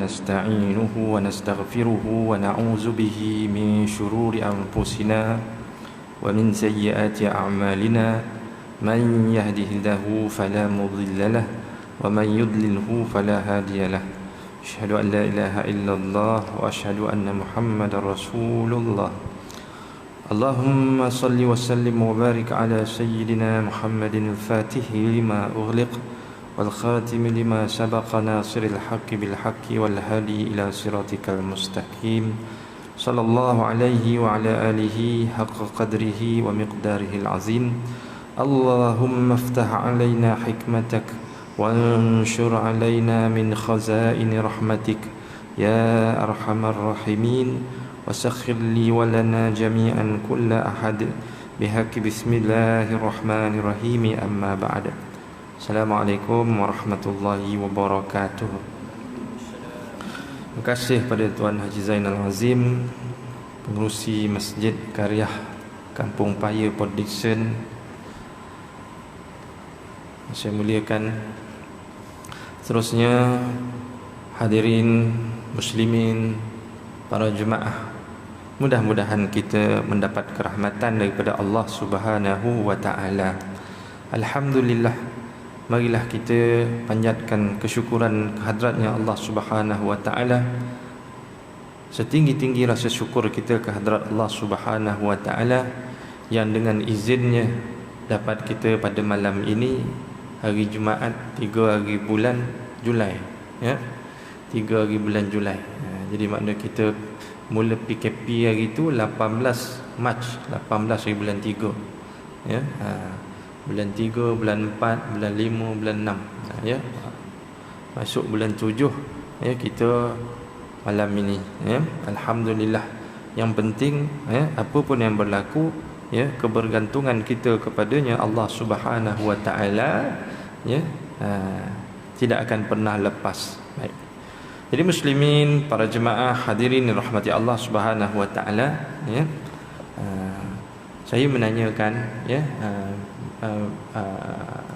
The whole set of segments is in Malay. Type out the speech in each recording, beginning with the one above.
نستعينه ونستغفره ونعوذ به من شرور أنفسنا ومن سيئات أعمالنا من يهده الله فلا مضل له ومن يضلله فلا هادي له أشهد أن لا إله إلا الله وأشهد أن محمدا رسول الله اللهم صل وسلم وبارك على سيدنا محمد الفاتح لما أغلق والخاتم لما سبق ناصر الحق بالحق والهادي إلى صراطك المستقيم صلى الله عليه وعلى آله حق قدره ومقداره العظيم اللهم افتح علينا حكمتك وانشر علينا من خزائن رحمتك يا أرحم الراحمين وسخر لي ولنا جميعا كل أحد بحق بسم الله الرحمن الرحيم أما بعد Assalamualaikum warahmatullahi wabarakatuh. Terima kasih pada Tuan Haji Zainal Azim, pengerusi Masjid Karyah Kampung Paya Port Dickson. Saya muliakan. Seterusnya hadirin muslimin, para jemaah, mudah-mudahan kita mendapat kerahmatan daripada Allah Subhanahu wa taala. Alhamdulillah. Marilah kita panjatkan kesyukuran kehadratnya Allah Subhanahu wa taala. Setinggi-tinggi rasa syukur kita kehadrat Allah Subhanahu wa taala yang dengan izinnya dapat kita pada malam ini, hari Jumaat 3 hari bulan Julai, ya. 3 hari bulan Julai. Jadi makna kita mula PKP hari itu 18 Mac, 18 hari bulan 3. Ya. Bulan 3, bulan 4, bulan 5, bulan 6, ya. Masuk bulan 7, ya, kita malam ini, ya. Alhamdulillah. Yang penting, ya, apa pun yang berlaku, ya, kebergantungan kita kepadanya Allah Subhanahu wa taala, ya, tidak akan pernah lepas. Baik. Jadi muslimin, para jemaah hadirin rahmati Allah Subhanahu wa taala, ya. Saya menanyakan, ya,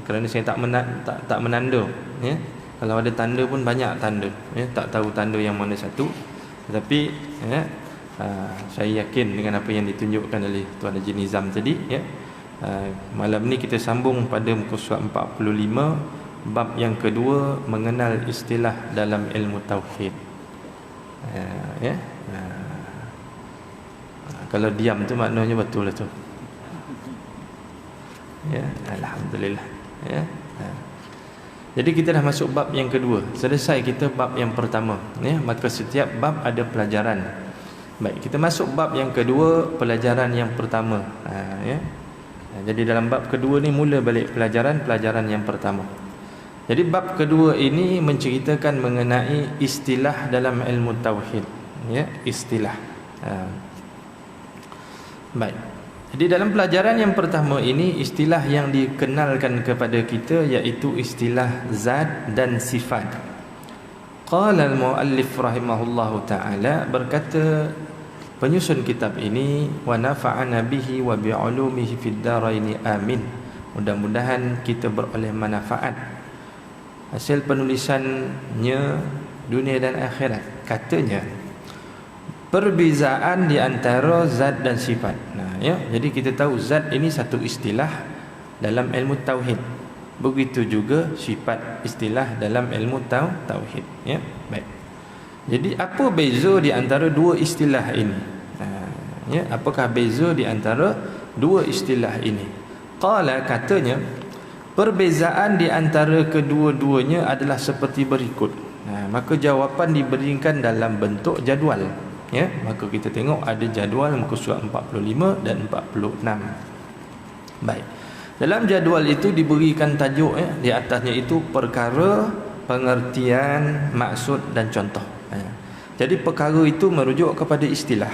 kerana saya tak menanda, ya. Kalau ada tanda pun banyak tanda, ya. Tak tahu tanda yang mana satu. Tetapi, ya, saya yakin dengan apa yang ditunjukkan oleh Tuan Haji Nizam tadi, ya. Malam ni kita sambung pada muka surat 45, bab yang kedua, mengenal istilah dalam ilmu tauhid. Ya. Kalau diam tu maknanya betul lah tu. Ya, alhamdulillah, ya. Jadi kita dah masuk bab yang kedua. Selesai kita bab yang pertama, ya. Maka setiap bab ada pelajaran. Baik, kita masuk bab yang kedua, pelajaran yang pertama, ya. Jadi dalam bab kedua ni mula balik pelajaran yang pertama. Jadi bab kedua ini menceritakan mengenai istilah dalam ilmu tauhid, ya, istilah. Baik. Jadi dalam pelajaran yang pertama ini, istilah yang dikenalkan kepada kita iaitu istilah zat dan sifat. Qala al-muallif rahimahullahu ta'ala, berkata penyusun kitab ini, wa nafa'ana bihi wa bi'ulumihi fid daraini amin. Mudah-mudahan kita beroleh manfaat hasil penulisannya dunia dan akhirat. Katanya perbezaan di antara zat dan sifat. Ya, jadi kita tahu zat ini satu istilah dalam ilmu tauhid. Begitu juga sifat istilah dalam ilmu tauhid, ya. Baik. Jadi apa beza di antara dua istilah ini? Ya, apakah beza di antara dua istilah ini? Qala, katanya perbezaan di antara kedua-duanya adalah seperti berikut. Maka jawapan diberikan dalam bentuk jadual. Ya, maka kita tengok ada jadual muka surat 45 dan 46. Baik. Dalam jadual itu diberikan tajuk, ya, di atasnya itu perkara, pengertian, maksud dan contoh. Jadi perkara itu merujuk kepada istilah.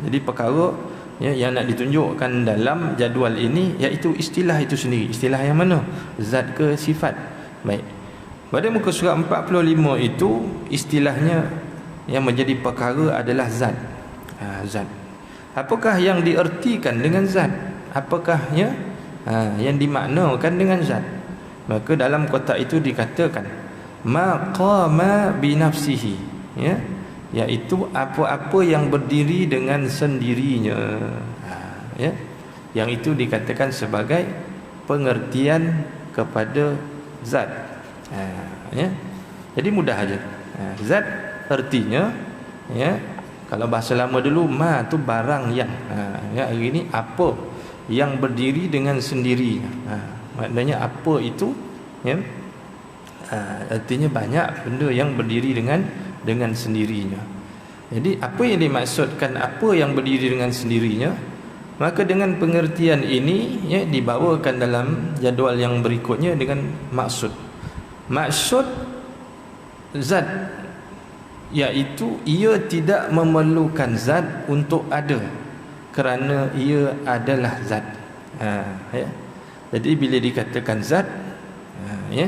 Jadi perkara, ya, yang nak ditunjukkan dalam jadual ini iaitu istilah itu sendiri. Istilah yang mana? Zat ke sifat? Baik. Pada muka surat 45 itu istilahnya yang menjadi perkara adalah zat. Zat. Apakah yang diertikan dengan zat? Apakah, ya, yang dimaknakan dengan zat? Maka dalam kotak itu dikatakan maqama binafsihi, ya, iaitu apa-apa yang berdiri dengan sendirinya. Ya, yang itu dikatakan sebagai pengertian kepada zat. Ya, jadi mudah aja. Zat artinya, ya, kalau bahasa lama dulu ma tu barang yang, ya, hari ini apa yang berdiri dengan sendirinya. Maknanya apa itu, ya, artinya banyak benda yang berdiri dengan sendirinya. Jadi apa yang dimaksudkan apa yang berdiri dengan sendirinya? Maka dengan pengertian ini, ya, dibawakan dalam jadual yang berikutnya dengan maksud. Maksud zat, iaitu ia tidak memerlukan zat untuk ada, kerana ia adalah zat. Ya. Jadi bila dikatakan zat, ya,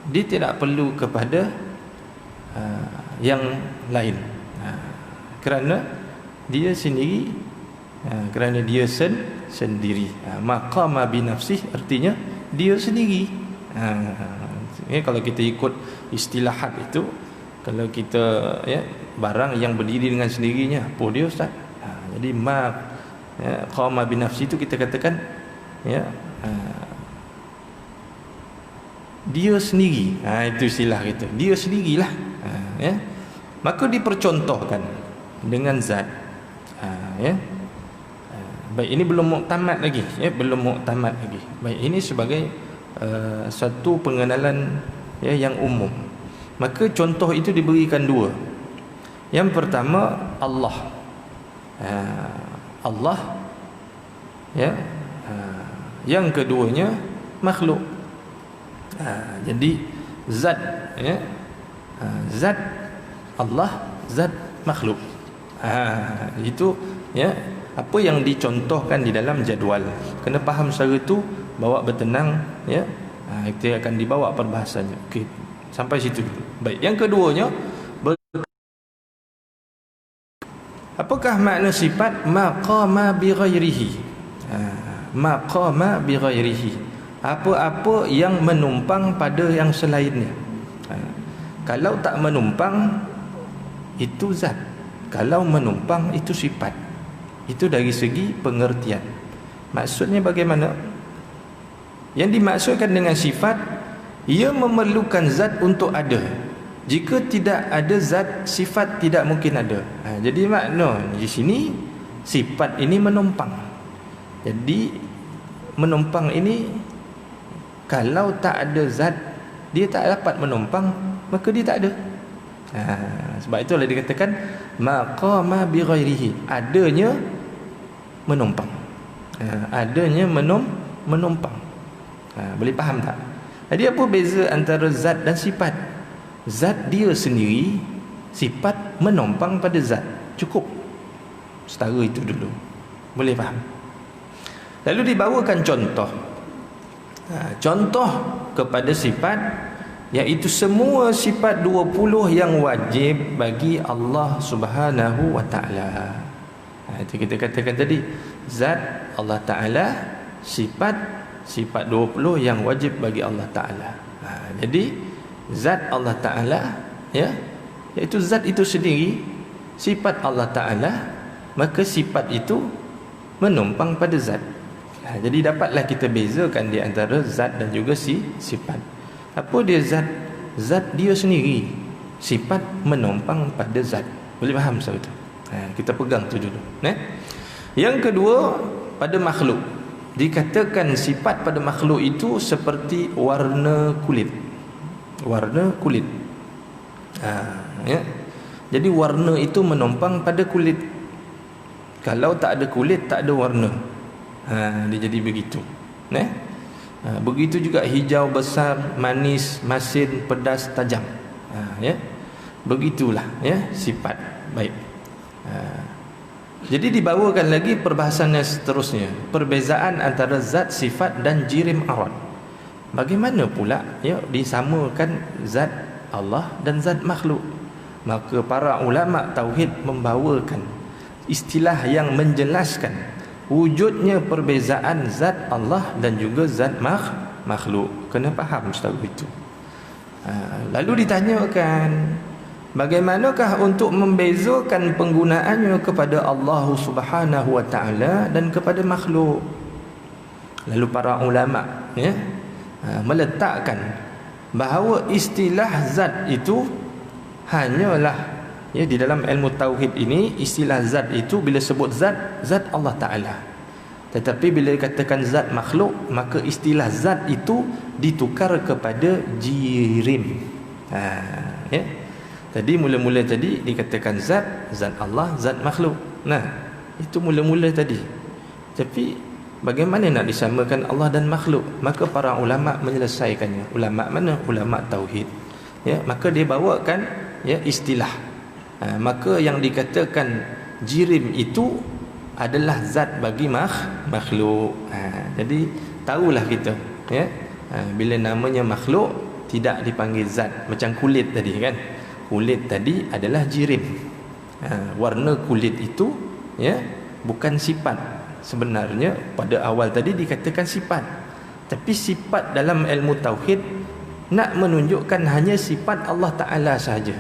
dia tidak perlu kepada yang lain, kerana dia sendiri, kerana dia sendiri. Maqama binafsih artinya dia sendiri. Kalau kita ikut istilahat itu, kalau kita, ya, barang yang berdiri dengan sendirinya, apa dia Ustaz? Jadi maqama binafsih itu kita katakan, ya, dia sendiri. Itu istilah kita, dia sendirilah. Ya, maka dipercontohkan dengan zat. Ya, baik, ini belum muktamad lagi, ya, belum muktamad lagi. Baik, ini sebagai satu pengenalan, ya, yang umum. Maka contoh itu diberikan dua. Yang pertama Allah. Allah, ya. Yang keduanya makhluk. Jadi zat, ya, zat Allah, zat makhluk. Itu, ya, apa yang dicontohkan di dalam jadual. Kena faham secara itu, bawa bertenang, ya. Kita akan dibawa perbahasannya. Okey, sampai situ. Baik, yang keduanya, apakah makna sifat maqama bi ghairihi? Maqama bi ghairihi, apa-apa yang menumpang pada yang selainnya. Kalau tak menumpang, itu zat. Kalau menumpang, itu sifat. Itu dari segi pengertian. Maksudnya bagaimana? Yang dimaksudkan dengan sifat, ia memerlukan zat untuk ada. Jika tidak ada zat, sifat tidak mungkin ada. Jadi makna di sini, sifat ini menumpang. Jadi menumpang ini, kalau tak ada zat, dia tak dapat menumpang, maka dia tak ada. Sebab itulah dikatakan maqama bi ghairihi, adanya menumpang. Adanya menumpang. Boleh faham tak? Jadi apa beza antara zat dan sifat? Zat dia sendiri, sifat menumpang pada zat. Cukup. Setara itu dulu. Boleh faham? Lalu dibawakan contoh. Contoh kepada sifat, iaitu semua sifat 20 yang wajib bagi Allah Subhanahu wa ta'ala. Itu kita katakan tadi, zat Allah Ta'ala, sifat 20 yang wajib bagi Allah Ta'ala. Jadi zat Allah Ta'ala, ya, iaitu zat itu sendiri, sifat Allah Ta'ala, maka sifat itu menumpang pada zat. Jadi dapatlah kita bezakan di antara zat dan juga sifat. Apa dia zat? Zat dia sendiri, sifat menumpang pada zat. Boleh faham soal itu? Kita pegang tu dulu. Yang kedua, pada makhluk. Dikatakan sifat pada makhluk itu seperti warna kulit. Warna kulit. Ya. Jadi warna itu menumpang pada kulit. Kalau tak ada kulit, tak ada warna. Dia jadi begitu. Begitu juga hijau besar, manis, masin, pedas, tajam. Ya. Begitulah, ya, sifat. Baik. Jadi dibawakan lagi perbahasannya seterusnya, perbezaan antara zat, sifat dan jirim arad. Bagaimana pula, ya, disamakan zat Allah dan zat makhluk? Maka para ulama tauhid membawakan istilah yang menjelaskan wujudnya perbezaan zat Allah dan juga zat makhluk. Kena faham ustaz itu. Lalu ditanyakan, bagaimanakah untuk membezakan penggunaannya kepada Allah Subhanahu wa taala dan kepada makhluk? Lalu para ulama meletakkan bahawa istilah zat itu hanyalah di dalam ilmu tauhid ini, istilah zat itu bila sebut zat Allah Taala. Tetapi bila dikatakan zat makhluk, maka istilah zat itu ditukar kepada jirim. Tadi mula-mula tadi dikatakan zat Allah, zat makhluk. Nah, itu mula-mula tadi. Tapi bagaimana nak disamakan Allah dan makhluk? Maka para ulama menyelesaikannya. Ulama mana? Ulama tauhid. Maka dia bawakan istilah. Maka yang dikatakan jirim itu adalah zat bagi makhluk. Jadi tahulah kita bila namanya makhluk tidak dipanggil zat. Macam kulit tadi kan. Kulit tadi adalah jirim. Warna kulit itu bukan sifat. Sebenarnya pada awal tadi dikatakan sifat. Tapi sifat dalam ilmu tauhid nak menunjukkan hanya sifat Allah Ta'ala sahaja.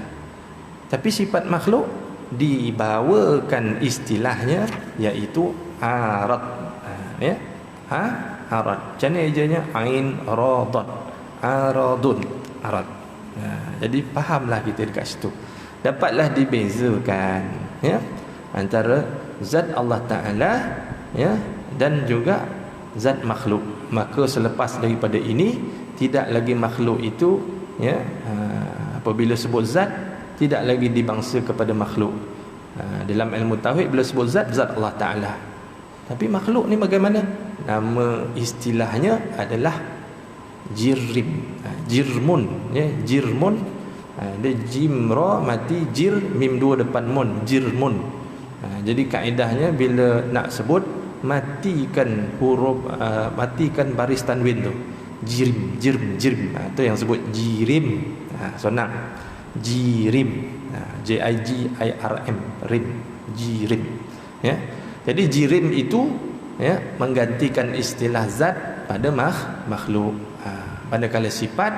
Tapi sifat makhluk dibawakan istilahnya iaitu arad. Arad. Macam ni ejanya ain radat. Aradun. Arad. Jadi fahamlah kita dekat situ. Dapatlah dibezakan antara zat Allah Ta'ala dan juga zat makhluk. Maka selepas daripada ini tidak lagi makhluk itu apabila sebut zat tidak lagi dibangsa kepada makhluk. Dalam ilmu tauhid bila sebut zat Allah Ta'ala. Tapi makhluk ni bagaimana? Nama istilahnya adalah jirim. Jirmun, jirmun. Dia jim ra mati jir mim dua depan mun, jirmun. Jadi kaedahnya bila nak sebut matikan huruf matikan baris tanwin tu. Jirim. Itu yang sebut jirim. Senang. Jirim. J-I-G-I-R-M, rim, jirim. Jadi jirim itu menggantikan istilah zat pada makhluk. Manakala sifat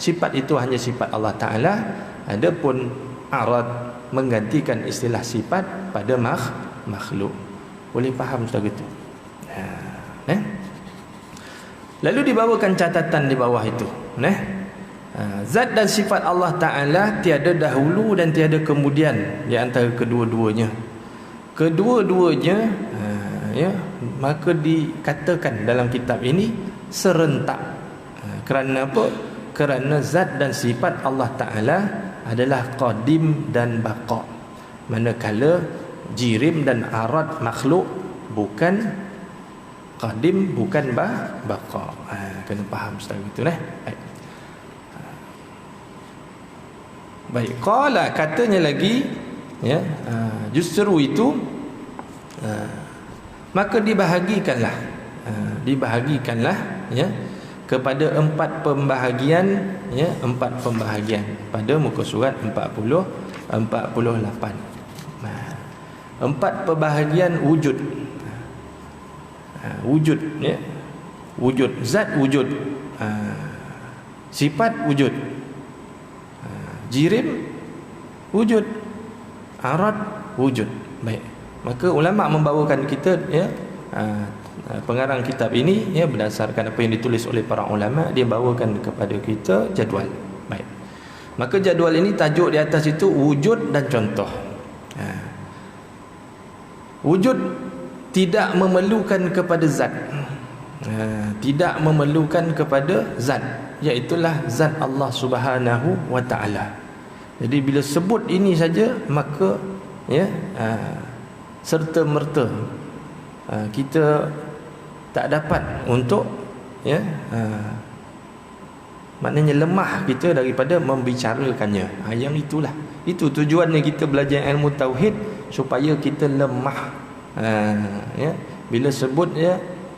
sifat itu hanya sifat Allah Ta'ala. Adapun arad menggantikan istilah sifat pada makhluk. Boleh faham Ustaz itu? Lalu dibawakan catatan di bawah itu. Zat dan sifat Allah Ta'ala tiada dahulu dan tiada kemudian di antara kedua-duanya. Kedua-duanya maka dikatakan dalam kitab ini serentak. Kerana apa? Kerana zat dan sifat Allah Ta'ala adalah qadim dan baqa. Manakala jirim dan arad makhluk bukan qadim, bukan baqa. Kena faham Ustaz itu Baik, qala katanya lagi justru itu maka dibahagikanlah kepada empat pembahagian pada muka surat 48. Empat pembahagian wujud. Wujud zat wujud, sifat wujud, jirim wujud, arad wujud. Baik, maka ulama membawakan kita pengarang kitab ini berdasarkan apa yang ditulis oleh para ulama, dia bawakan kepada kita jadual. Baik, maka jadual ini tajuk di atas itu wujud dan contoh. Wujud tidak memerlukan kepada zat, tidak memerlukan kepada zat, iaitulah zat Allah Subhanahu wa Ta'ala. Jadi bila sebut ini saja maka serta merta kita tak dapat untuk maknanya lemah kita daripada membicarakannya. Yang itulah, itu tujuannya kita belajar ilmu tauhid, supaya kita lemah. Bila sebut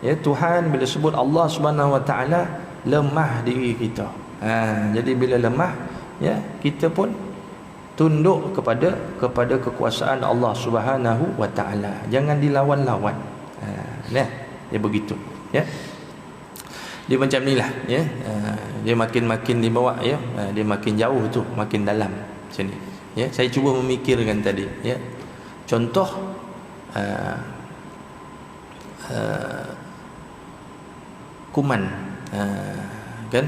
Tuhan, bila sebut Allah Subhanahu wa Ta'ala, lemah diri kita. Jadi bila lemah kita pun tunduk kepada kekuasaan Allah Subhanahu wa Ta'ala. Jangan dilawan-lawan. Dia begitu. Dia macam ni lah, ya. Dia makin dibawa, ya. Dia makin jauh tu, makin dalam macam ni. Ya, saya cuba memikirkan tadi, ya. Contoh kuman, kan?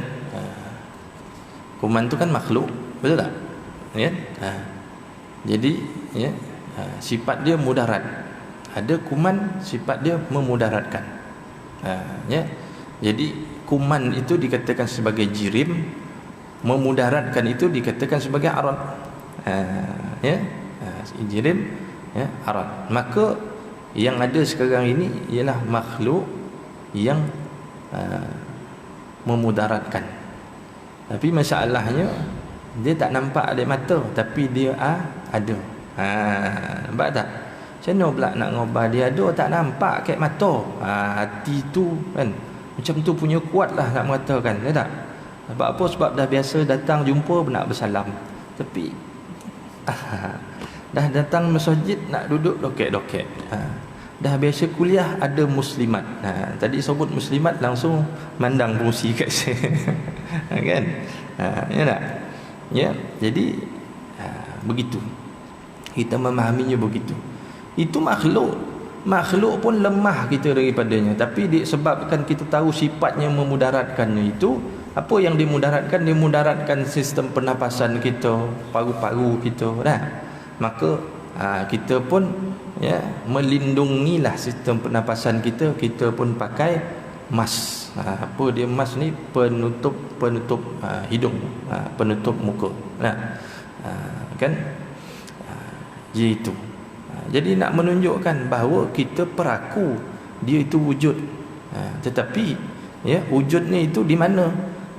Kuman tu kan makhluk, betul tak? Ya. Jadi, ya, sifat dia mudarat. Ada kuman sifat dia memudaratkan. Ya. Jadi kuman itu dikatakan sebagai jirim, memudaratkan itu dikatakan sebagai arad. Ya. Jirim, ya, arad. Maka yang ada sekarang ini ialah makhluk yang memudaratkan. Tapi masalahnya dia tak nampak ada mata, tapi dia ada. Nampak tak? Macam mana pula nak ngubah dia ada tak nampak kat mata? Hati tu kan macam tu punya kuat lah nak mengatakan, ya tak? Sebab apa? Sebab dah biasa datang jumpa nak bersalam, tapi dah datang masjid nak duduk doket-doket. Dah biasa kuliah ada muslimat. Tadi sebut muslimat langsung mandang pengusi kat saya. Kan? Ya tak? Ya, jadi begitu. Kita memahaminya begitu. Itu makhluk pun lemah kita daripadanya, tapi disebabkan kita tahu sifatnya memudaratkannya itu, apa yang dimudaratkan? Dimudaratkan sistem pernafasan kita, paru-paru kita, dah. Maka kita pun, ya, melindungilah sistem pernafasan kita. Kita pun pakai mask. Apa dia mask ni? Penutup hidung, penutup muka. Kan? Itu. Jadi nak menunjukkan bahawa kita peraku dia itu wujud. Tetapi, ya, wujudnya itu di mana?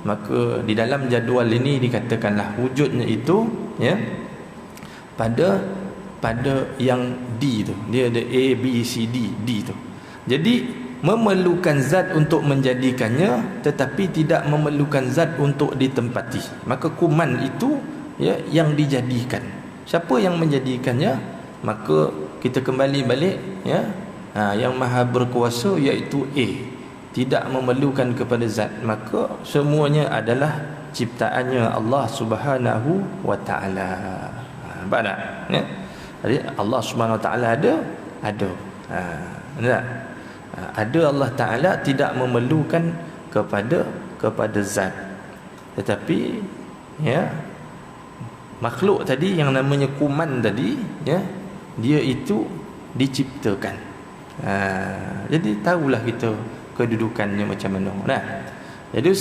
Maka di dalam jadual ini dikatakanlah wujudnya itu, ya, pada yang D tu. Dia ada A, B, C, D tu. Jadi memerlukan zat untuk menjadikannya, tetapi tidak memerlukan zat untuk ditempati. Maka kuman itu, ya, yang dijadikan. Siapa yang menjadikannya? Maka kita kembali balik, ya, yang maha berkuasa iaitu A, tidak memerlukan kepada zat. Maka semuanya adalah ciptaannya Allah Subhanahu wa taala. Nampak tak? Ya? Jadi Allah Subhanahu wa taala ada. Tak? Ada Allah taala tidak memerlukan kepada zat. Tetapi, ya, makhluk tadi yang namanya kuman tadi, ya, dia itu diciptakan. Jadi tahulah kita kedudukannya macam mana. Nah, jadi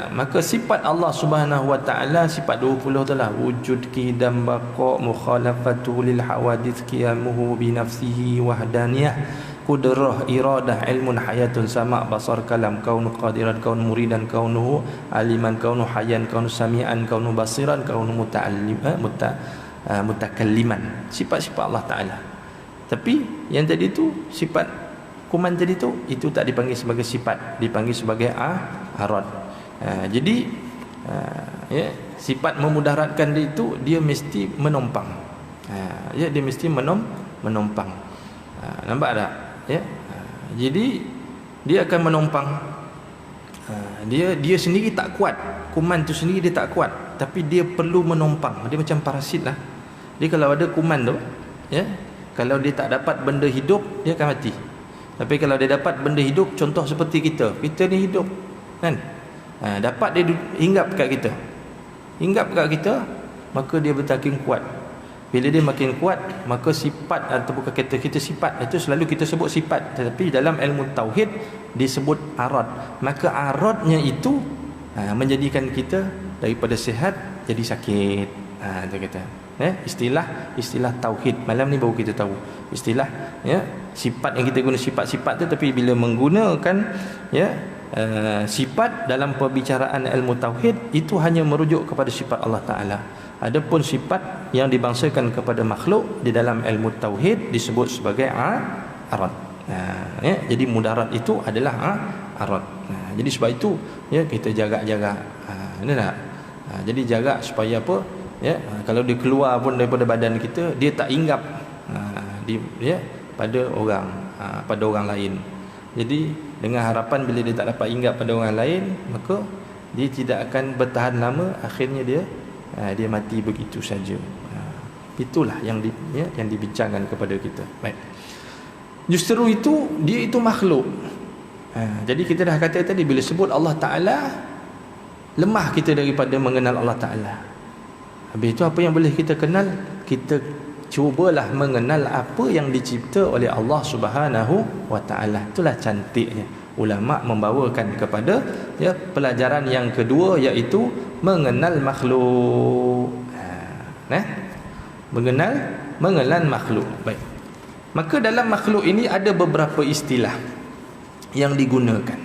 maka sifat Allah Subhanahu wa taala, sifat 20 tu lah, wujud, qidam, baqa, mukhalafatu lil hawadits, qiyamuhu bi nafsihi, wahdaniyah, qudrah, iradah, ilmun, hayatun, sama', basar, kalam, kaunu qadiran, kaunu muridan, kaunuhu aliman, kaunu hayyan, kaunu sami'an, kaunu basiran, kaunu mutakalliman. Sifat-sifat Allah Ta'ala. Tapi yang tadi tu, sifat kuman tadi tu, itu tak dipanggil sebagai sifat, dipanggil sebagai arad. Jadi ya, sifat memudaratkan dia itu, dia mesti menompang. Ya, dia mesti menompang. Nampak tak? Ya. Jadi dia akan menompang. Dia sendiri tak kuat. Kuman tu sendiri dia tak kuat, tapi dia perlu menompang. Dia macam parasit lah. Dia kalau ada kuman tu, ya, kalau dia tak dapat benda hidup, dia akan mati. Tapi kalau dia dapat benda hidup, contoh seperti kita ni hidup, kan? Dapat dia hinggap kat kita, maka dia bertaking kuat. Bila dia makin kuat, maka sifat, atau bukan kita sifat, itu selalu kita sebut sifat, tetapi dalam ilmu tauhid disebut arad. Maka aradnya itu menjadikan kita daripada sihat jadi sakit. Dia kata, istilah tauhid. Malam ni baru kita tahu istilah, ya, sifat yang kita guna, sifat-sifat tu. Tapi bila menggunakan, ya, sifat dalam perbicaraan ilmu tauhid, itu hanya merujuk kepada sifat Allah Ta'ala. Adapun sifat yang dibangsakan kepada makhluk di dalam ilmu tauhid disebut sebagai arad. Ya, jadi mudarat itu adalah arad. Jadi sebab itu, ya, kita jaga-jaga. Ini tak? Jadi jaga supaya apa? Ya, kalau dia keluar pun daripada badan kita, dia tak hinggap pada orang lain. Jadi dengan harapan bila dia tak dapat ingat pada orang lain, maka dia tidak akan bertahan lama, akhirnya dia mati begitu saja. Itulah yang yang dibincangkan kepada kita. Baik. Justru itu dia itu makhluk. Jadi kita dah kata tadi, bila sebut Allah Taala, lemah kita daripada mengenal Allah Taala. Habis itu apa yang boleh kita kenal? Kita cubalah mengenal apa yang dicipta oleh Allah Subhanahu wa Taala. Itulah cantiknya ulama membawakan kepada pelajaran yang kedua, iaitu mengenal makhluk. Mengenal makhluk. Baik. Maka dalam makhluk ini ada beberapa istilah yang digunakan.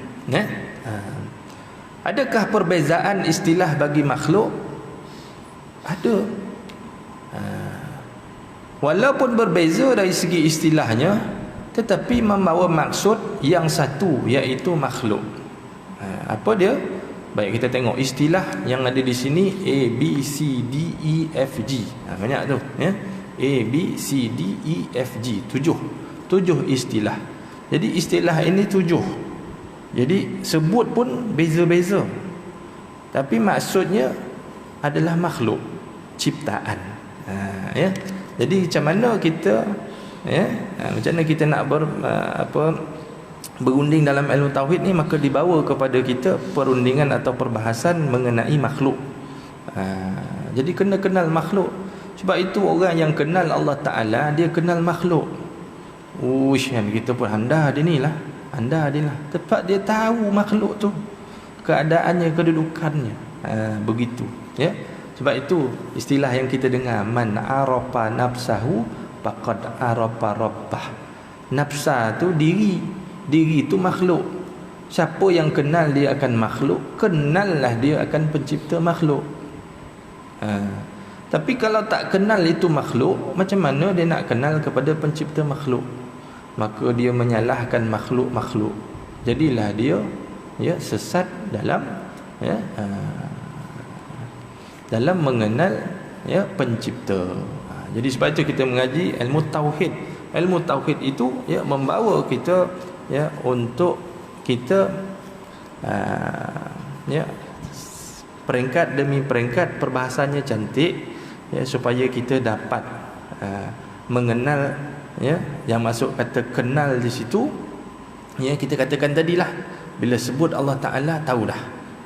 Adakah perbezaan istilah bagi makhluk? Ada. Walaupun berbeza dari segi istilahnya, tetapi membawa maksud yang satu, iaitu makhluk. Apa dia? Baik, kita tengok istilah yang ada di sini, A, B, C, D, E, F, G. Banyak tu, ya. A, B, C, D, E, F, G. Tujuh istilah. Jadi istilah ini 7. Jadi sebut pun beza-beza, tapi maksudnya adalah makhluk, ciptaan. Ya. Jadi macam mana kita, macam mana kita nak berunding dalam ilmu tauhid ni, maka dibawa kepada kita perundingan atau perbahasan mengenai makhluk. Jadi kena kenal makhluk. Sebab itu orang yang kenal Allah Ta'ala, dia kenal makhluk. Kan kita pun anda dia ni lah. Tepat dia tahu makhluk tu, keadaannya, kedudukannya. Begitu, ya. Sebab itu istilah yang kita dengar, man arafa nafsahu faqad arafa rabbah. Nafsa tu diri itu makhluk. Siapa yang kenal dia akan makhluk, kenallah dia akan pencipta makhluk. Tapi kalau tak kenal itu makhluk, macam mana dia nak kenal kepada pencipta makhluk? Maka dia menyalahkan makhluk-makhluk. Jadilah dia sesat dalam dalam mengenal pencipta. Jadi sebab itu kita mengaji ilmu tauhid. Ilmu tauhid itu membawa kita untuk kita peringkat demi peringkat perbahasannya cantik, supaya kita dapat mengenal, yang masuk kata kenal di situ, kita katakan tadilah, bila sebut Allah Ta'ala, tahu dah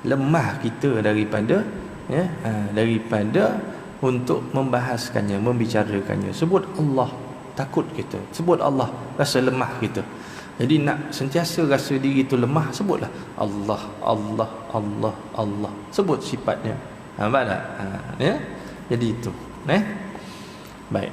lemah kita daripada untuk membahaskannya, membicarakannya. Sebut Allah, takut kita. Sebut Allah, rasa lemah kita. Jadi nak sentiasa rasa diri itu lemah, sebutlah Allah, Allah, Allah, Allah. Sebut sifatnya. Nampak tak? Jadi itu. Baik.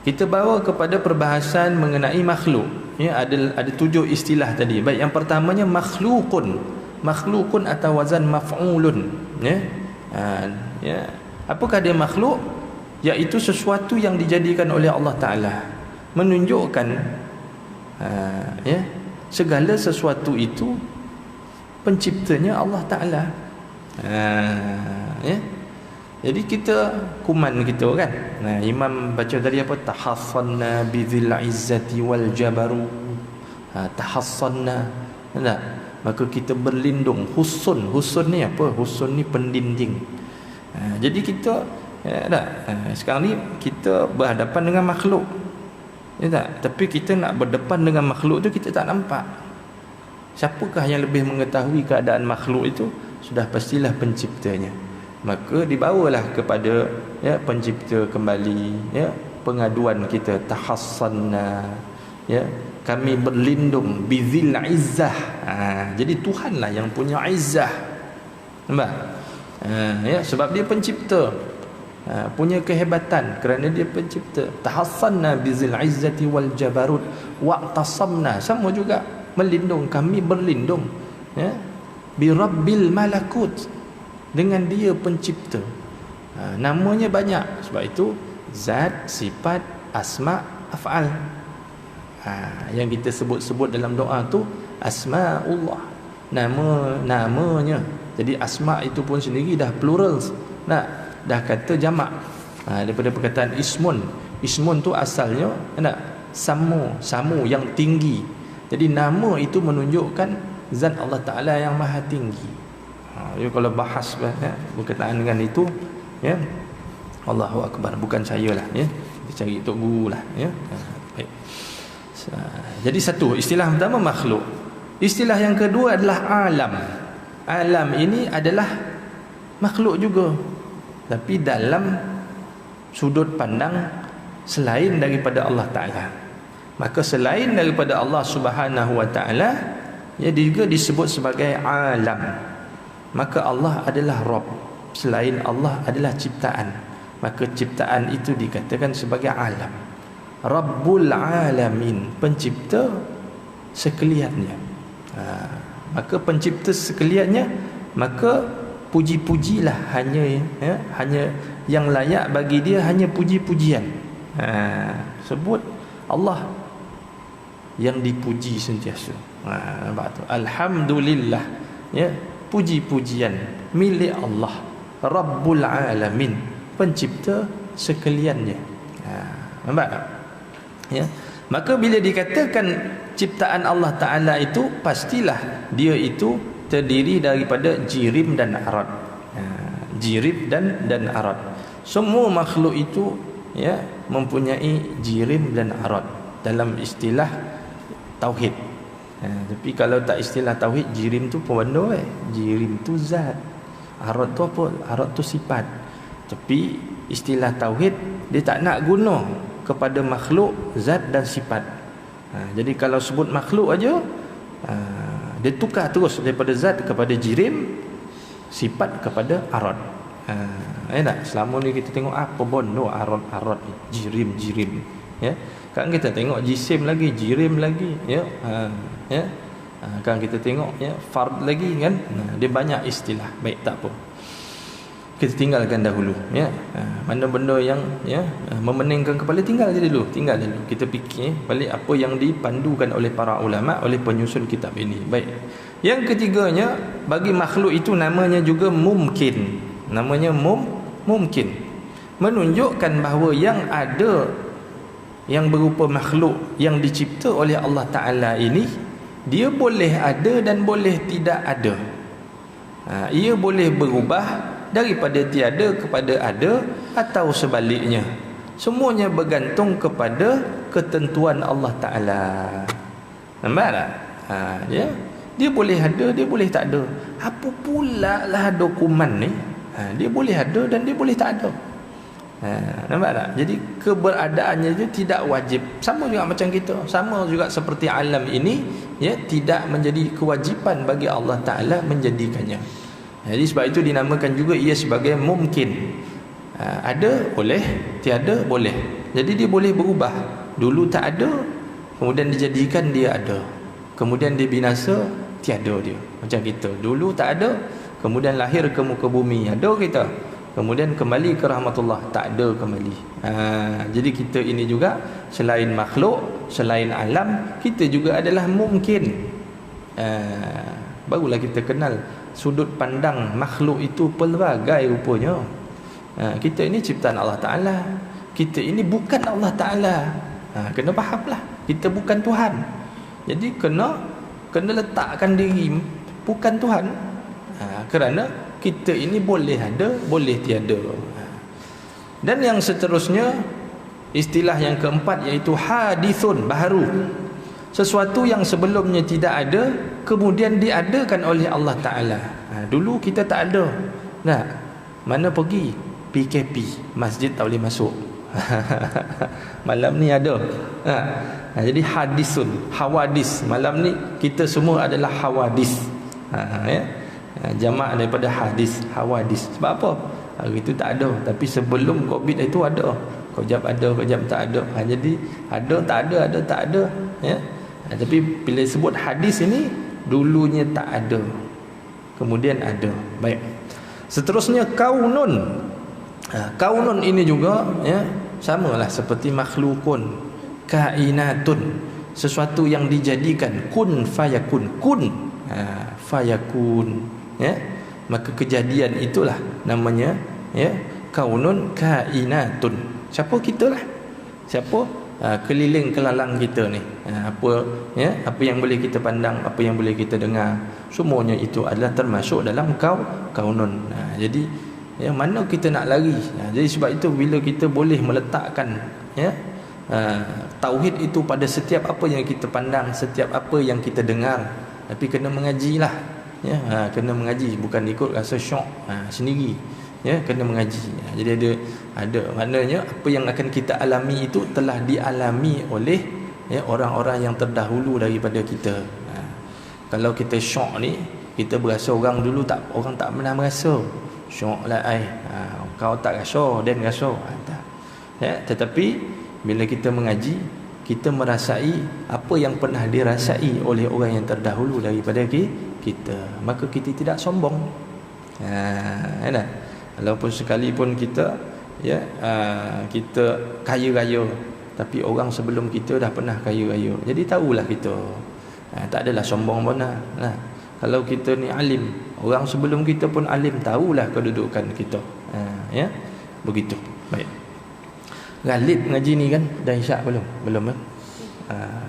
Kita bawa kepada perbahasan mengenai makhluk. Ada 7 istilah tadi. Baik, yang pertamanya makhlukun. Makhlukun atau wazan maf'ulun. Apakah dia makhluk? Iaitu sesuatu yang dijadikan oleh Allah Ta'ala, menunjukkan segala sesuatu itu penciptanya Allah Ta'ala. Jadi kita kuman kita kan. Imam baca tadi apa? Tahassanna bizil izzati wal jabaru. Tahassanna. Tak? Maka kita berlindung. Husun ni apa? Husun ni pendinding. Jadi kita sekarang ni kita berhadapan dengan makhluk, tak? Tapi kita nak berdepan dengan makhluk tu, kita tak nampak. Siapakah yang lebih mengetahui keadaan makhluk itu? Sudah pastilah penciptanya. Maka dibawalah kepada pencipta kembali, pengaduan kita. Tahassanna, kami berlindung bizil izzah. Jadi Tuhanlah yang punya izzah. Nampak? Sebab dia pencipta, punya kehebatan kerana dia pencipta. Tahassanna bizil izzati wal jabarut wa'tasamna, sama juga melindung, kami berlindung bi rabbil malakut, dengan dia pencipta. Namanya banyak. Sebab itu zat, sifat, asma, af'al. Yang kita sebut-sebut dalam doa tu asma'ullah, namanya. Jadi asma' itu pun sendiri dah plural, dah kata jamak. Daripada perkataan ismun tu asalnya samu yang tinggi. Jadi nama itu menunjukkan zat Allah Ta'ala yang maha tinggi. Jadi kalau bahas berkaitan dengan itu, ya, Allahu Akbar, bukan saya lah, ya. Kita cari tok guru lah, ya. Baik. Jadi satu, istilah pertama makhluk. Istilah yang kedua adalah alam. Alam ini adalah makhluk juga, tapi dalam sudut pandang selain daripada Allah Ta'ala. Maka selain daripada Allah Subhanahu Wa Ta'ala, dia juga disebut sebagai alam. Maka Allah adalah Rabb, selain Allah adalah ciptaan. Maka ciptaan itu dikatakan sebagai alam. Rabbul Alamin, pencipta sekaliannya. Maka pencipta sekaliannya, maka puji-pujilah hanya, ya, hanya yang layak bagi dia hanya puji-pujian. Sebut Allah yang dipuji sentiasa. Nampak tu? Alhamdulillah, ya, puji-pujian milik Allah Rabbul Alamin, pencipta sekaliannya. Nampak tak? Ya. Maka bila dikatakan ciptaan Allah Ta'ala itu, pastilah dia itu terdiri daripada jirim dan arad. Jirim dan arad. Semua makhluk itu, ya, mempunyai jirim dan arad dalam istilah tauhid. Tapi kalau tak istilah tauhid, jirim tu pemanda, jirim tu zat, arad tu apa? Arad tu sifat. Tapi istilah tauhid dia tak nak guna kepada makhluk, zat dan sifat. Jadi kalau sebut makhluk aja, dia tukar terus daripada zat kepada jirim, sifat kepada arad. Tak? Selama ni kita tengok apa bondo arad ni, jirim, ya. Kan kita tengok jisim lagi, jirim lagi, ya. Kan kita tengok, ya, fard lagi, kan. Dia banyak istilah. Baik, tak apa, kita tinggalkan dahulu, ya. Mana benda yang, ya, memeningkan kepala, tinggal dulu. Kita fikir balik apa yang dipandukan oleh para ulama, oleh penyusun kitab ini. Baik. Yang ketiganya, bagi makhluk itu namanya juga mumkin. Namanya mumkin. Menunjukkan bahawa yang ada, yang berupa makhluk yang dicipta oleh Allah Ta'ala ini, dia boleh ada dan boleh tidak ada. Ia boleh berubah daripada tiada kepada ada, atau sebaliknya. Semuanya bergantung kepada ketentuan Allah Ta'ala. Nampak tak? Ya? Dia boleh ada, dia boleh tak ada. Apa pula lah dokumen ni? Dia boleh ada dan dia boleh tak ada. Nampak tak? Jadi keberadaannya itu tidak wajib. Sama juga macam kita, sama juga seperti alam ini, ya, tidak menjadi kewajipan bagi Allah Ta'ala menjadikannya. Jadi sebab itu dinamakan juga ia sebagai mungkin. Ada boleh, tiada boleh. Jadi dia boleh berubah. Dulu tak ada, kemudian dijadikan dia ada. Kemudian dia binasa, tiada dia. Macam kita, dulu tak ada, kemudian lahir ke muka bumi, ada kita. Kemudian kembali ke rahmatullah, tak ada kembali. Jadi kita ini juga selain makhluk, selain alam, kita juga adalah mungkin. Barulah kita kenal sudut pandang makhluk itu pelbagai rupanya. Kita ini ciptaan Allah Ta'ala, kita ini bukan Allah Ta'ala. Kena fahamlah, kita bukan Tuhan. Jadi kena letakkan diri bukan Tuhan. Kerana kita ini boleh ada, boleh tiada. Dan yang seterusnya, istilah yang keempat, iaitu hadithun, baharu. Sesuatu yang sebelumnya tidak ada, kemudian diadakan oleh Allah Ta'ala. Dulu kita tak ada. Nah, mana pergi? PKP, masjid tak boleh masuk. Malam ni ada. Jadi hadisun, hawadis. Malam ni kita semua adalah hawadis. Ya? Jamak daripada hadis, hawadis. Sebab apa? Hari itu tak ada, tapi sebelum Covid itu ada. Kejap ada, kejap tak ada. Jadi ada, tak ada, ada, tak ada, ya. Tapi bila sebut hadis ini, dulunya tak ada, kemudian ada. Baik. Seterusnya kaunun. Kaunun ini juga, ya, samalah seperti makhlukun, kainatun, sesuatu yang dijadikan, kun fayakun, kun fayakun, ya. Maka kejadian itulah namanya, ya, kaunun kainatun. Siapa kita lah? Siapa? keliling kelalang kita ni. Apa yang boleh kita pandang, apa yang boleh kita dengar, semuanya itu adalah termasuk dalam kaunun. Jadi mana kita nak lari. Jadi sebab itu bila kita boleh meletakkan tauhid itu pada setiap apa yang kita pandang, setiap apa yang kita dengar, tapi kena mengajilah. Kena mengaji, bukan ikut rasa syok sendiri. Kena mengaji. Jadi ada maknanya apa yang akan kita alami itu telah dialami oleh orang-orang yang terdahulu daripada kita. Kalau kita syok ni, kita berasa orang tak pernah merasa syok lah. Kau tak rasa, dan rasa tak. Tetapi bila kita mengaji, kita merasai apa yang pernah dirasai oleh orang yang terdahulu daripada kita, maka kita tidak sombong. Walaupun sekalipun kita kita kaya raya, tapi orang sebelum kita dah pernah kaya raya, jadi tahulah kita. Tak adalah sombong pun lah. Kalau kita ni alim, orang sebelum kita pun alim, tahulah kedudukan kita. Begitu. Baik. Ghalib ngaji ni kan dah isyak belum? Belum kan?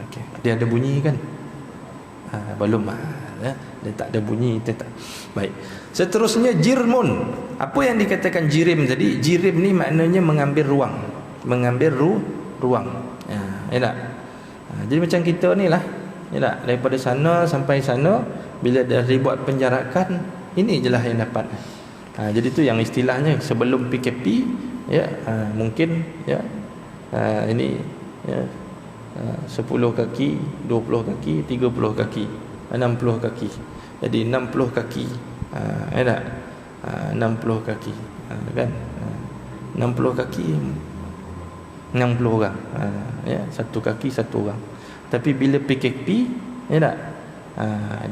Okay. Dia ada bunyi kan? Belum. Dia tak ada bunyi, dia tak. Baik. Seterusnya jirmun. Apa yang dikatakan jirim tadi? Jirim ni maknanya mengambil ruang. Mengambil ruang. Tak? Jadi macam kita ni lah. Tak? Daripada sana sampai sana, bila dah dibuat penjarakan, ini je lah yang dapat. Jadi tu yang istilahnya sebelum PKP, mungkin ini 10 kaki, 20 kaki, 30 kaki, 60 kaki. Jadi 60 kaki. Tak? 60 kaki. Kan? 60 kaki 60 orang. Satu kaki satu orang. Tapi bila PKP, tak?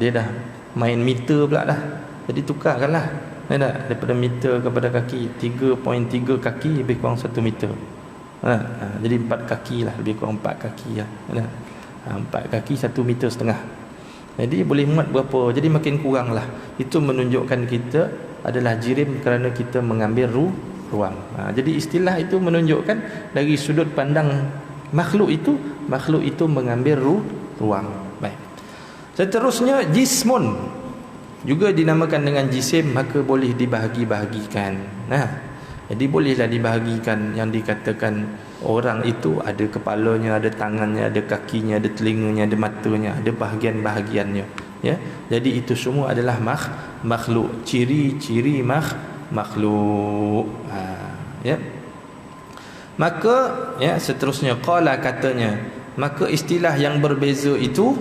Dia dah main meter pula dah. Jadi tukarkanlah. Tak? Daripada meter kepada kaki, 3.3 kaki lebih kurang 1 meter. Jadi 4 kaki lah, lebih kurang 4 kaki lah. 4 kaki 1 meter setengah. Jadi boleh muat berapa? Jadi makin kurang lah. Itu menunjukkan kita adalah jirim kerana kita mengambil ruang. Jadi istilah itu menunjukkan dari sudut pandang makhluk itu mengambil ruang. Baik. Seterusnya jismun, juga dinamakan dengan jisim, maka boleh dibahagi-bahagikan. Jadi bolehlah dibahagikan. Yang dikatakan orang itu ada kepalanya, ada tangannya, ada kakinya, ada telinganya, ada matanya, ada bahagian-bahagiannya. Jadi itu semua adalah makhluk, ciri-ciri makhluk. Maka seterusnya qala, katanya, maka istilah yang berbeza itu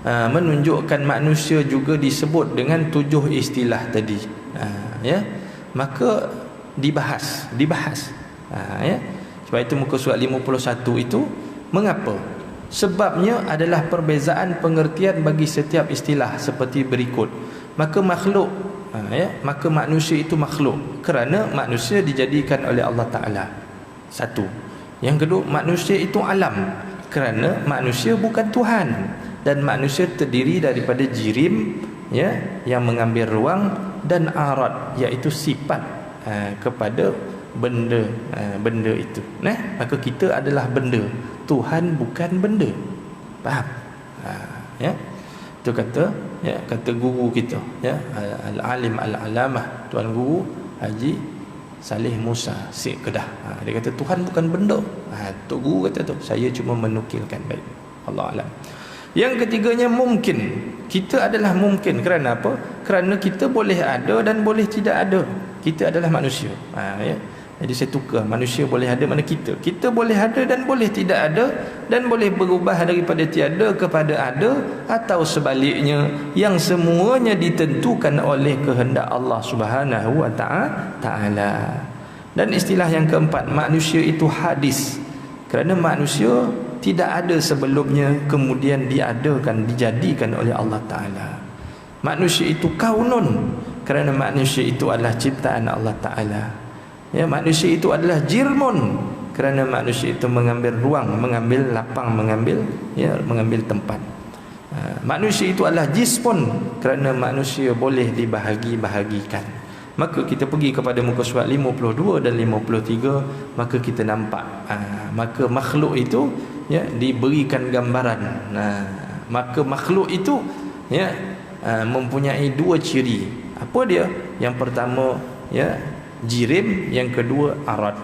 menunjukkan manusia juga disebut dengan 7 istilah tadi. Maka dibahas. Sebab itu muka surat 51 itu, mengapa? Sebabnya adalah perbezaan pengertian bagi setiap istilah seperti berikut. Maka makhluk, maka manusia itu makhluk kerana manusia dijadikan oleh Allah Ta'ala. Satu. Yang kedua, manusia itu alam kerana manusia bukan Tuhan. Dan manusia terdiri daripada jirim, yang mengambil ruang, dan arad, iaitu sifat kepada benda itu. Maka kita adalah benda, Tuhan bukan benda. Faham? Itu kata guru kita, al-alim al-alamah, Tuan Guru Haji Saleh Musa Sik Kedah. Dia kata Tuhan bukan benda. Tok Guru kata tu, saya cuma menukilkan. Baik, Allah alam. Yang ketiganya mungkin. Kita adalah mungkin kerana apa? Kerana kita boleh ada dan boleh tidak ada. Kita adalah manusia. Jadi saya tukar, manusia boleh ada, mana kita boleh ada dan boleh tidak ada, dan boleh berubah daripada tiada kepada ada, atau sebaliknya, yang semuanya ditentukan oleh kehendak Allah Subhanahu wa Ta'ala. Dan istilah yang keempat, manusia itu hadis kerana manusia tidak ada sebelumnya, kemudian diadakan, dijadikan oleh Allah Ta'ala. Manusia itu kaunun kerana manusia itu adalah ciptaan Allah Ta'ala. Manusia itu adalah jirmun kerana manusia itu mengambil ruang, mengambil lapang, mengambil tempat. Manusia itu adalah jismun kerana manusia boleh dibahagi-bahagikan. Maka kita pergi kepada muka surat 52 dan 53, maka kita nampak maka makhluk itu ya diberikan gambaran. Maka makhluk itu ya mempunyai dua ciri. Apa dia? Yang pertama ya jirim, yang kedua arad.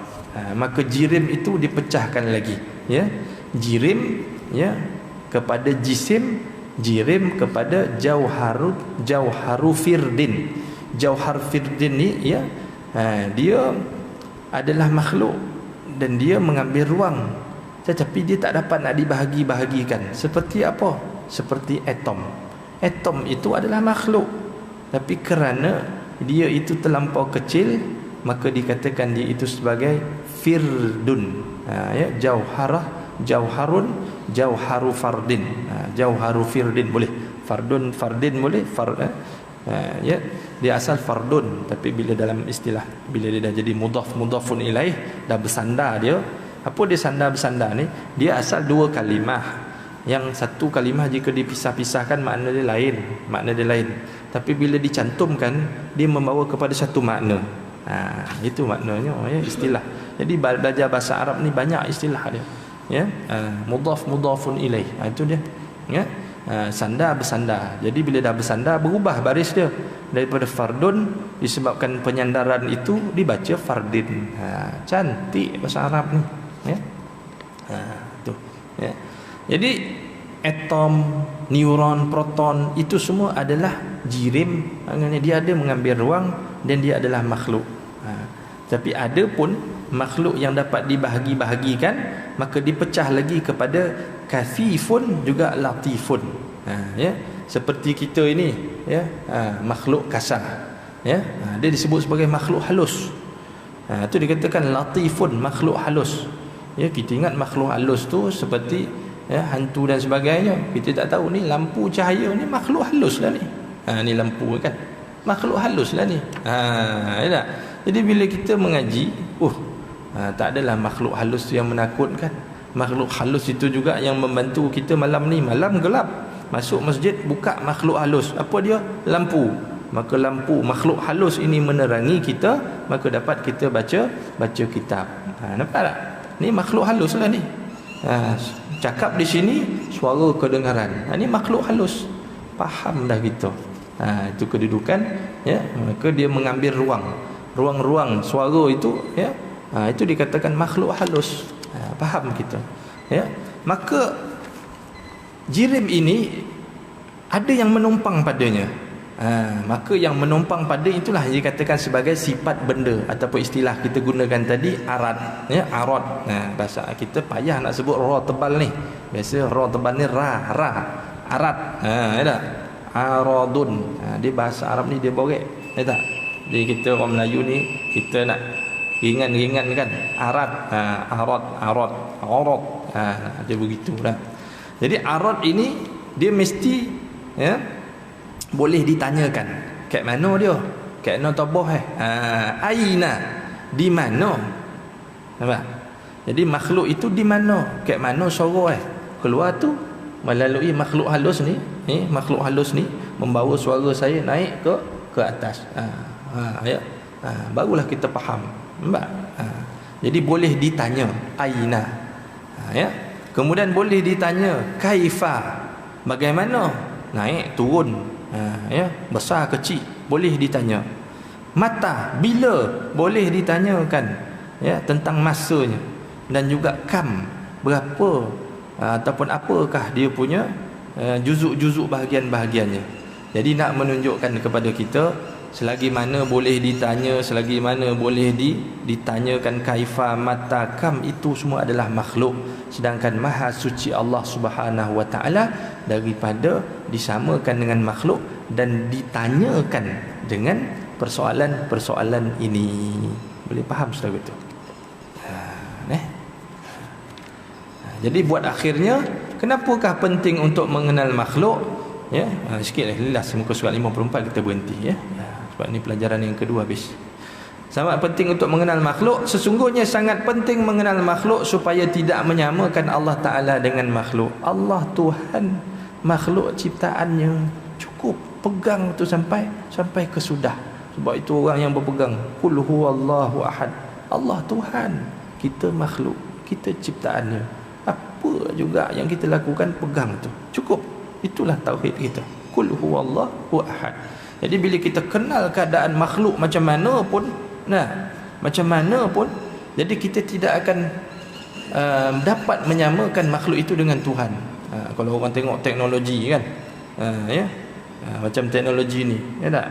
Maka jirim itu dipecahkan lagi ya. Jirim ya kepada jisim, jirim kepada jauharu firdin. Jauhar firdin ni ya dia adalah makhluk dan dia mengambil ruang, tetapi dia tak dapat nak dibahagi-bahagikan. Seperti apa? Seperti atom. Atom itu adalah makhluk, tapi kerana dia itu terlampau kecil, maka dikatakan dia itu sebagai firdun. Ya, jauharu fardin. Jauharu firdin boleh, fardin boleh, ya dia asal fardun, tapi bila dalam istilah bila dia dah jadi mudhafun ilaih, dah bersandar dia. Apa dia bersandar ni? Dia asal dua kalimah. Yang satu kalimah jika dipisah-pisahkan makna dia lain. Tapi bila dicantumkan dia membawa kepada satu makna. Itu maknanya ya istilah. Jadi belajar bahasa Arab ni banyak istilah dia. Ya, mudhafun ilaih. Itu dia. Ya. Sandar bersandar. Jadi bila dah bersandar berubah baris dia daripada fardun, disebabkan penyandaran itu dibaca fardin. Cantik bahasa Arab ni ya. Tu ya. Jadi atom, neuron, proton itu semua adalah jirim. Maknanya dia ada mengambil ruang dan dia adalah makhluk. Tapi ada pun makhluk yang dapat dibahagi-bahagikan, maka dipecah lagi kepada kasifun juga latifun. Ya, seperti kita ini ya, makhluk kasar ya, dia disebut sebagai makhluk halus. Itu dikatakan latifun, makhluk halus. Ya, kita ingat makhluk halus tu seperti ya, hantu dan sebagainya. Kita tak tahu ni lampu cahaya ni makhluk halus lah ni. Ni lampu kan, makhluk halus lah ni. Ya tak? Jadi bila kita mengaji, tak adalah makhluk halus tu yang menakutkan. Makhluk halus itu juga yang membantu kita malam ni. Malam gelap, masuk masjid, buka makhluk halus. Apa dia? Lampu. Maka lampu makhluk halus ini menerangi kita, maka dapat kita baca kitab. Nampak tak? Ni makhluk halus lah ni. Cakap di sini, suara kedengaran. Ni makhluk halus. Faham dah kita. Itu kedudukan ya. Maka dia mengambil ruang suara itu ya. Itu dikatakan makhluk halus. Faham kita ya. Maka jirim ini ada yang menumpang padanya. Maka yang menumpang pada itulah yang dikatakan sebagai sifat benda, ataupun istilah kita gunakan tadi arad ya, arad. Bahasa kita payah nak sebut ra tebal ni. Biasa ra tebal ni ra arad. Ya tak? Aradun. Dia bahasa Arab ni dia borek, ya tak? Jadi kita orang Melayu ni kita nak ringan-ringan kan, arad, arad. Dia begitulah. Jadi arad ini dia mesti ya boleh ditanyakan, kat mana dia? Kat mana tabah aina, di mana? Nampak? Jadi makhluk itu di mana? Kat mana suara keluar tu melalui makhluk halus ni. Makhluk halus ni membawa suara saya naik ke atas. Ya. Barulah kita faham. Nampak? Jadi boleh ditanya aina. Ya. Kemudian boleh ditanya kaifa, bagaimana? Naik turun. Ya, besar kecil boleh ditanya. Mata, bila, boleh ditanyakan ya tentang masanya. Dan juga kam, berapa ataupun apakah dia punya juzuk-juzuk bahagian-bahagiannya. Jadi nak menunjukkan kepada kita selagi mana boleh ditanya, selagi mana boleh ditanyakan kaifa, mata, kam, itu semua adalah makhluk. Sedangkan maha suci Allah Subhanahu wa taala daripada disamakan dengan makhluk dan ditanyakan dengan persoalan-persoalan ini. Boleh faham saudara tu? Jadi buat akhirnya, kenapakah penting untuk mengenal makhluk? Ya, sikitlah lilas muka surat 54 kita berhenti ya. Sebab ni pelajaran yang kedua habis. Sangat penting untuk mengenal makhluk. Sesungguhnya sangat penting mengenal makhluk supaya tidak menyamakan Allah Ta'ala dengan makhluk. Allah Tuhan, makhluk ciptaannya cukup pegang tu sampai kesudah. Sebab itu orang yang berpegang qul huwallahu ahad, Allah Tuhan, kita makhluk, kita ciptaannya. Apa juga yang kita lakukan, pegang tu, cukup. Itulah tauhid kita, qul huwallahu ahad. Jadi bila kita kenal keadaan makhluk macam mana pun, macam mana pun, jadi kita tidak akan dapat menyamakan makhluk itu dengan Tuhan. Kalau orang tengok teknologi kan, macam teknologi ni, ya tak?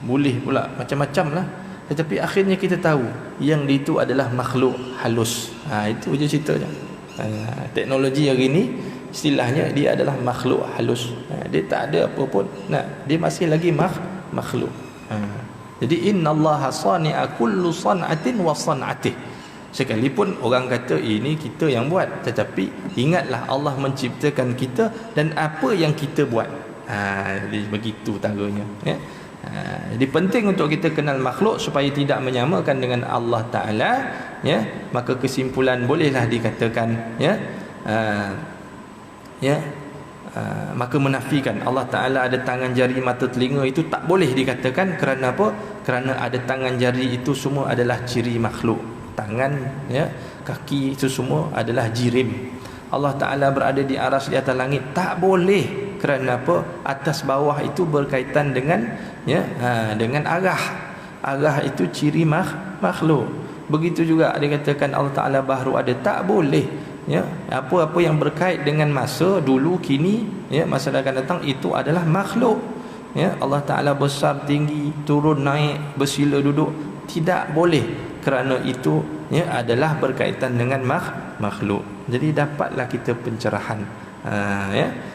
Boleh pula macam-macam lah. Tetapi akhirnya kita tahu yang itu adalah makhluk halus. Itu je ceritanya. Teknologi hari ni istilahnya dia adalah makhluk halus. Dia tak ada apa pun. Dia masih lagi makhluk. Jadi innallaha sani'a kullu san'atin wa san'atih. Sekalipun orang kata ini kita yang buat, tetapi ingatlah Allah menciptakan kita dan apa yang kita buat. Jadi begitu taranya, ya. Jadi penting untuk kita kenal makhluk supaya tidak menyamakan dengan Allah Ta'ala, ya. Maka kesimpulan bolehlah dikatakan, maka menafikan Allah Ta'ala ada tangan, jari, mata, telinga, itu tak boleh dikatakan. Kerana apa? Kerana ada tangan, jari, itu semua adalah ciri makhluk. Tangan, kaki, itu semua adalah jirim. Allah Ta'ala berada di aras, di atas langit, tak boleh. Kerana apa? Atas bawah itu berkaitan dengan dengan arah itu ciri makhluk. Begitu juga dikatakan Allah Ta'ala baharu ada, tak boleh. Apa-apa yang berkait dengan masa dulu, kini, masa akan datang, itu adalah makhluk. Allah Ta'ala besar, tinggi, turun, naik, bersila, duduk, tidak boleh. Kerana itu adalah berkaitan dengan makhluk. Jadi dapatlah kita pencerahan,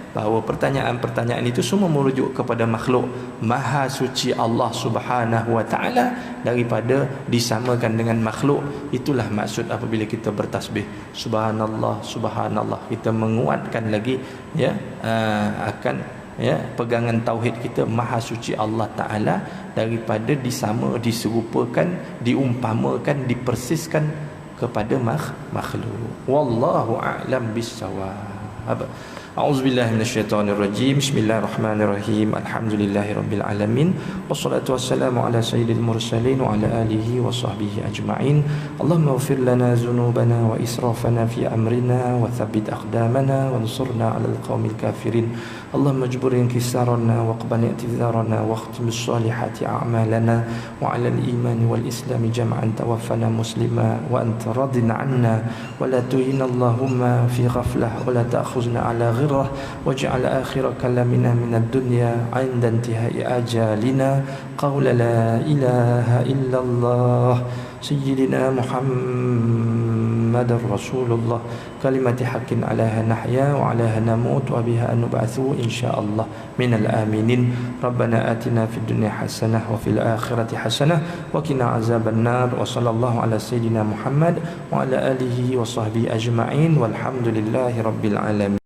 bahawa pertanyaan-pertanyaan itu semua merujuk kepada makhluk. Maha suci Allah Subhanahu wa Ta'ala daripada disamakan dengan makhluk. Itulah maksud apabila kita bertasbih subhanallah, subhanallah. Kita menguatkan lagi akan pegangan tauhid kita, maha suci Allah Ta'ala daripada diserupakan, diumpamakan, dipersiskan kepada makhluk. Wallahu a'lam bissawab. A'udzubillahi minasyaitonirrajim. Bismillahirrahmanirrahim. Alhamdulillahirabbil alamin. Wassalatu wassalamu ala sayyidil mursalin wa ala alihi wa sahbihi ajma'in. Allahumma ighfir lana dzunubana wa israfana fi amrina wa thabbit aqdamana wansurna 'alal qaumil kafirin. Allahumma ajbur inkisarana wa qbal i'tizarana wa khtim as-solihati a'malana wa 'alal iman wal islam jam'an tawaffana muslima wa anta radin 'anna wa la tuhina Allahumma fi ghaflah wa la ta'khuzna 'ala واجعل آخر كلامنا من الدنيا عند انتهاء آجالنا قول لا إله إلا الله سيدنا محمد رسول الله كلمة حق عليها نحيا وعليها نموت وبها نبعث إن شاء الله من الآمنين ربنا آتنا في الدنيا حسنة وفي الآخرة حسنة وقنا عذاب النار وصلى الله على سيدنا محمد وعلى آله وصحبه أجمعين والحمد لله رب العالمين.